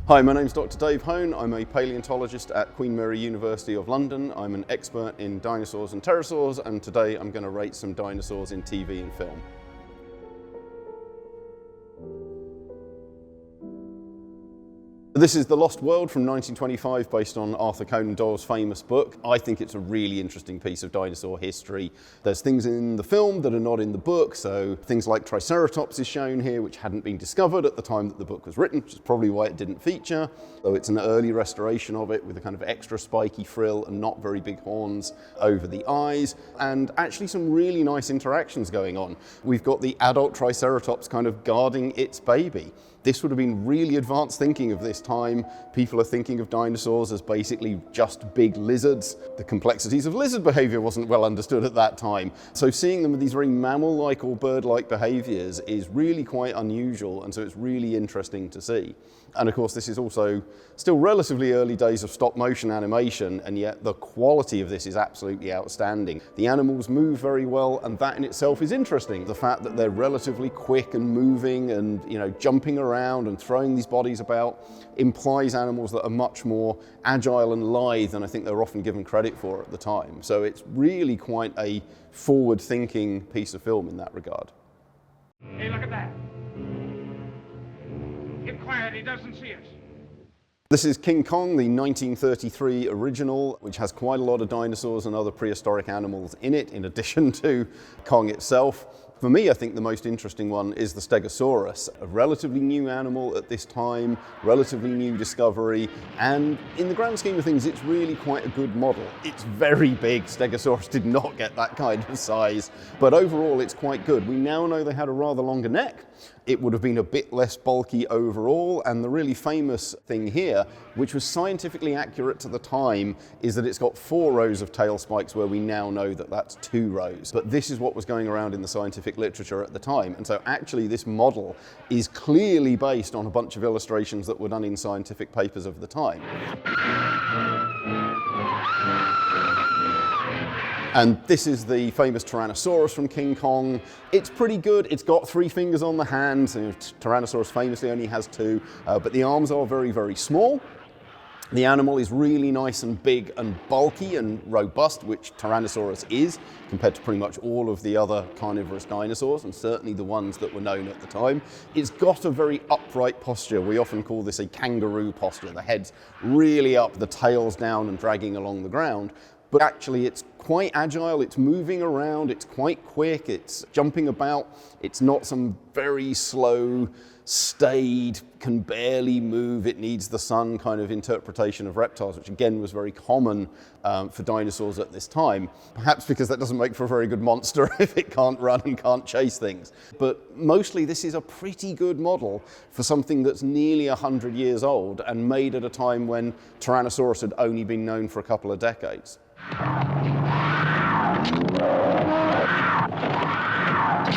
Hi, my name's Dr. Dave Hone. I'm a paleontologist at Queen Mary University of London. I'm an expert in dinosaurs and pterosaurs, and today I'm going to rate some dinosaurs in TV and film. This is The Lost World from 1925, based on Arthur Conan Doyle's famous book. I think it's a really interesting piece of dinosaur history. There's things in the film that are not in the book, so things like Triceratops is shown here, which hadn't been discovered at the time that the book was written, which is probably why it didn't feature. Though it's an early restoration of it with a kind of extra spiky frill and not very big horns over the eyes, and actually some really nice interactions going on. We've got the adult Triceratops kind of guarding its baby. This would have been really advanced thinking of this time. People are thinking of dinosaurs as basically just big lizards. The complexities of lizard behaviour wasn't well understood at that time. So seeing them with these very mammal-like or bird-like behaviours is really quite unusual, and so it's really interesting to see. And of course, this is also still relatively early days of stop-motion animation, and yet the quality of this is absolutely outstanding. The animals move very well, and that in itself is interesting. The fact that they're relatively quick and moving and, jumping around and throwing these bodies about implies animals that are much more agile and lithe than I think they're often given credit for at the time. So it's really quite a forward-thinking piece of film in that regard. Hey, look at that. Get quiet, he doesn't see us. This is King Kong, the 1933 original, which has quite a lot of dinosaurs and other prehistoric animals in it, in addition to Kong itself. For me, I think the most interesting one is the Stegosaurus, a relatively new animal at this time, relatively new discovery, and in the grand scheme of things, it's really quite a good model. It's very big. Stegosaurus did not get that kind of size, but overall it's quite good. We now know they had a rather longer neck. It would have been a bit less bulky overall, and the really famous thing here, which was scientifically accurate to the time, is that it's got 4 rows of tail spikes, where we now know that that's 2 rows. But this is what was going around in the scientific literature at the time, and so actually this model is clearly based on a bunch of illustrations that were done in scientific papers of the time. And this is the famous Tyrannosaurus from King Kong. It's pretty good. It's got 3 fingers on the hands. Tyrannosaurus famously only has 2, but the arms are very, very small. The animal is really nice and big and bulky and robust, which Tyrannosaurus is, compared to pretty much all of the other carnivorous dinosaurs, and certainly the ones that were known at the time. It's got a very upright posture. We often call this a kangaroo posture. The head's really up, the tail's down and dragging along the ground. But actually it's quite agile, it's moving around, it's quite quick, it's jumping about. It's not some very slow, staid, can barely move, it needs the sun kind of interpretation of reptiles, which again was very common for dinosaurs at this time. Perhaps because that doesn't make for a very good monster if it can't run and can't chase things. But mostly this is a pretty good model for something that's nearly 100 years old and made at a time when Tyrannosaurus had only been known for a couple of decades.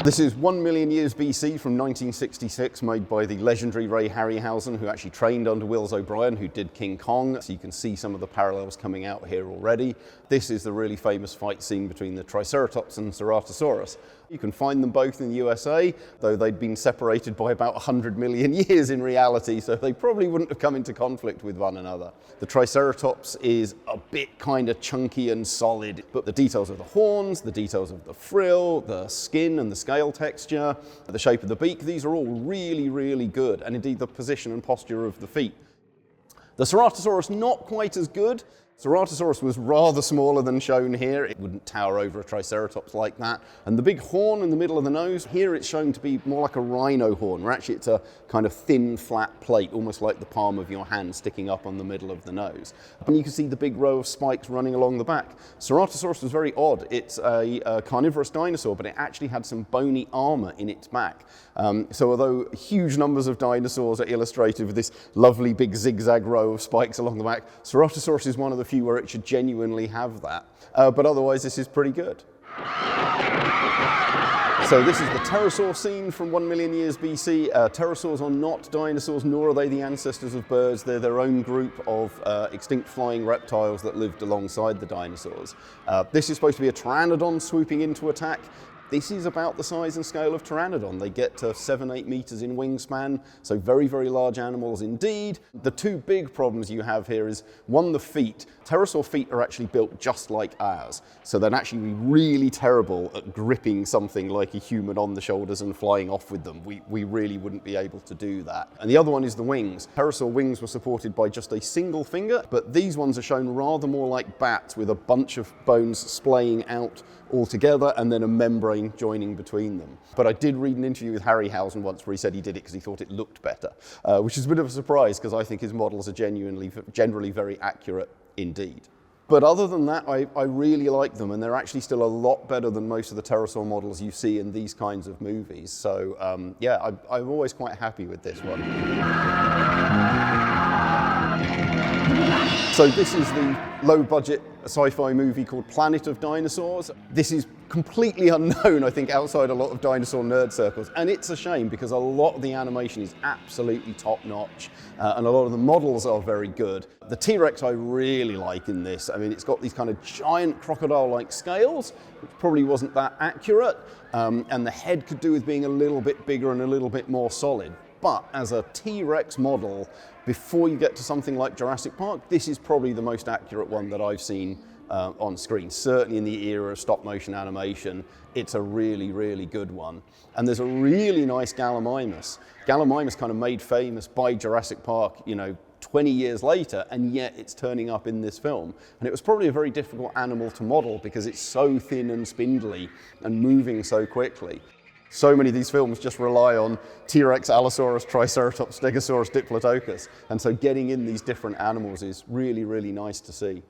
This is 1 million years BC from 1966, made by the legendary Ray Harryhausen, who actually trained under Wills O'Brien, who did King Kong. So you can see some of the parallels coming out here already. This is the really famous fight scene between the Triceratops and Ceratosaurus. You can find them both in the USA, though they'd been separated by about 100 million years in reality, so they probably wouldn't have come into conflict with one another. The Triceratops is a bit kind of chunky and solid, but the details of the horns, the details of the frill, the skin and the scale texture, the shape of the beak, these are all really, really good, and indeed the position and posture of the feet. The Ceratosaurus, not quite as good. Ceratosaurus was rather smaller than shown here. It wouldn't tower over a Triceratops like that. And the big horn in the middle of the nose, here it's shown to be more like a rhino horn, where actually it's a kind of thin, flat plate, almost like the palm of your hand sticking up on the middle of the nose. And you can see the big row of spikes running along the back. Ceratosaurus was very odd. It's a carnivorous dinosaur, but it actually had some bony armor in its back. So although huge numbers of dinosaurs are illustrated with this lovely big zigzag row of spikes along the back, Ceratosaurus is one of the few where it should genuinely have that. But otherwise, this is pretty good. So this is the pterosaur scene from 1 million years BC. Pterosaurs are not dinosaurs, nor are they the ancestors of birds. They're their own group of extinct flying reptiles that lived alongside the dinosaurs. This is supposed to be a pteranodon swooping in to attack. This is about the size and scale of Pteranodon. They get to 7-8 meters in wingspan, so very, very large animals indeed. The two big problems you have here is, one, the feet. Pterosaur feet are actually built just like ours, so they'd actually be really terrible at gripping something like a human on the shoulders and flying off with them. We really wouldn't be able to do that. And the other one is the wings. Pterosaur wings were supported by just a single finger, but these ones are shown rather more like bats, with a bunch of bones splaying out all together and then a membrane joining between them. But I did read an interview with Harryhausen once where he said he did it because he thought it looked better, which is a bit of a surprise because I think his models are generally very accurate indeed. But other than that, I really like them, and they're actually still a lot better than most of the pterosaur models you see in these kinds of movies. So yeah, I'm always quite happy with this one. So this is the low-budget sci-fi movie called Planet of Dinosaurs. This is completely unknown, I think, outside a lot of dinosaur nerd circles, and it's a shame because a lot of the animation is absolutely top-notch, and a lot of the models are very good. The T-Rex I really like in this. I mean, it's got these kind of giant crocodile-like scales, which probably wasn't that accurate, and the head could do with being a little bit bigger and a little bit more solid. But as a T-Rex model, before you get to something like Jurassic Park, this is probably the most accurate one that I've seen on screen. Certainly in the era of stop-motion animation, it's a really, really good one. And there's a really nice Gallimimus. Gallimimus kind of made famous by Jurassic Park, 20 years later, and yet it's turning up in this film. And it was probably a very difficult animal to model because it's so thin and spindly and moving so quickly. So many of these films just rely on T-Rex, Allosaurus, Triceratops, Stegosaurus, Diplodocus, and so getting in these different animals is really, really nice to see.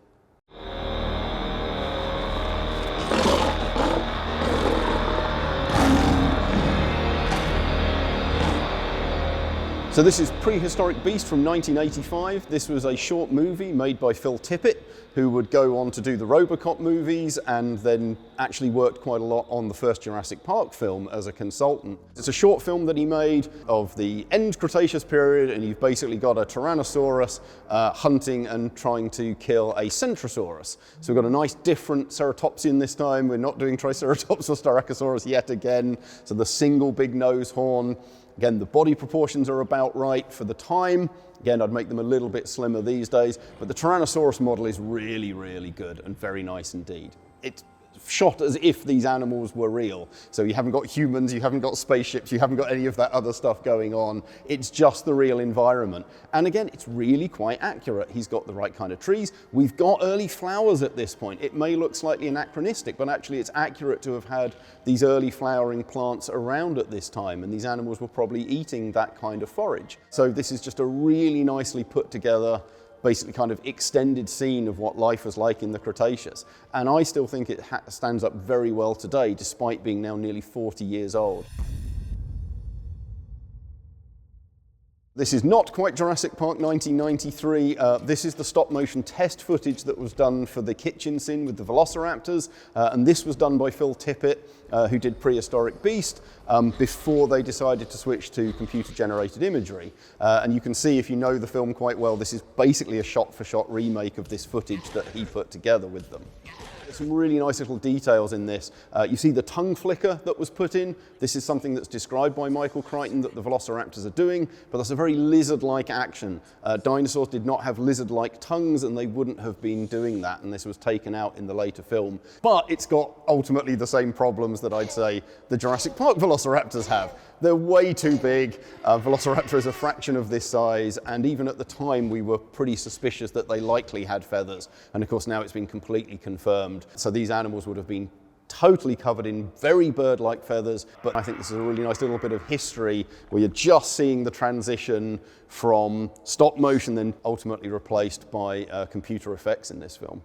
So this is Prehistoric Beast from 1985. This was a short movie made by Phil Tippett, who would go on to do the Robocop movies and then actually worked quite a lot on the first Jurassic Park film as a consultant. It's a short film that he made of the end Cretaceous period, and you've basically got a Tyrannosaurus hunting and trying to kill a Centrosaurus. So we've got a nice different ceratopsian this time. We're not doing Triceratops or Styracosaurus yet again. So the single big nose horn. Again, the body proportions are about right for the time. Again, I'd make them a little bit slimmer these days, but the Tyrannosaurus model is really, really good and very nice indeed. It's shot as if these animals were real. So you haven't got humans, you haven't got spaceships, you haven't got any of that other stuff going on. It's just the real environment. And again, it's really quite accurate. He's got the right kind of trees. We've got early flowers at this point. It may look slightly anachronistic, but actually it's accurate to have had these early flowering plants around at this time, and these animals were probably eating that kind of forage. So this is just a really nicely put together, basically kind of extended scene of what life was like in the Cretaceous. And I still think it stands up very well today, despite being now nearly 40 years old. This is not quite Jurassic Park 1993. This is the stop-motion test footage that was done for the kitchen scene with the Velociraptors, and this was done by Phil Tippett, who did Prehistoric Beast, before they decided to switch to computer-generated imagery. And you can see, if you know the film quite well, this is basically a shot-for-shot remake of this footage that he put together with them. There's some really nice little details in this. You see the tongue flicker that was put in. This is something that's described by Michael Crichton that the Velociraptors are doing, but that's a very lizard-like action. Dinosaurs did not have lizard-like tongues, and they wouldn't have been doing that, and this was taken out in the later film. But it's got ultimately the same problems that I'd say the Jurassic Park Velociraptors have. They're way too big. Velociraptor is a fraction of this size, and even at the time we were pretty suspicious that they likely had feathers. And of course now it's been completely confirmed. So these animals would have been totally covered in very bird-like feathers, but I think this is a really nice little bit of history where you're just seeing the transition from stop motion then ultimately replaced by computer effects in this film.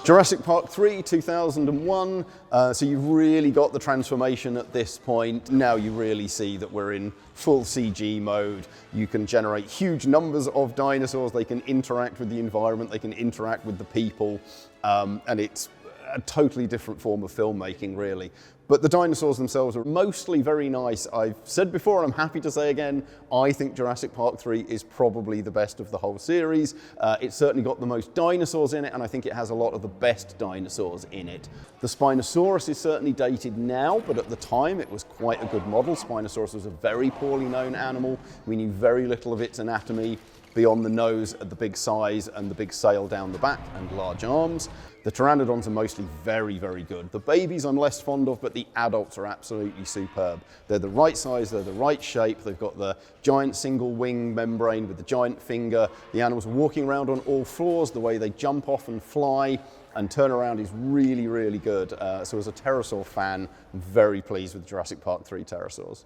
Jurassic Park 3, 2001, so you've really got the transformation at this point. Now you really see that we're in full CG mode. You can generate huge numbers of dinosaurs, they can interact with the environment, they can interact with the people, and it's a totally different form of filmmaking, really. But the dinosaurs themselves are mostly very nice. I've said before, and I'm happy to say again, I think Jurassic Park 3 is probably the best of the whole series. It's certainly got the most dinosaurs in it, and I think it has a lot of the best dinosaurs in it. The Spinosaurus is certainly dated now, but at the time it was quite a good model. Spinosaurus was a very poorly known animal. We knew very little of its anatomy beyond the nose, the big size and the big sail down the back and large arms. The pteranodons are mostly very, very good. The babies I'm less fond of, but the adults are absolutely superb. They're the right size, they're the right shape, they've got the giant single wing membrane with the giant finger. The animals are walking around on all fours, the way they jump off and fly and turn around is really, really good. So as a pterosaur fan, I'm very pleased with Jurassic Park 3 pterosaurs.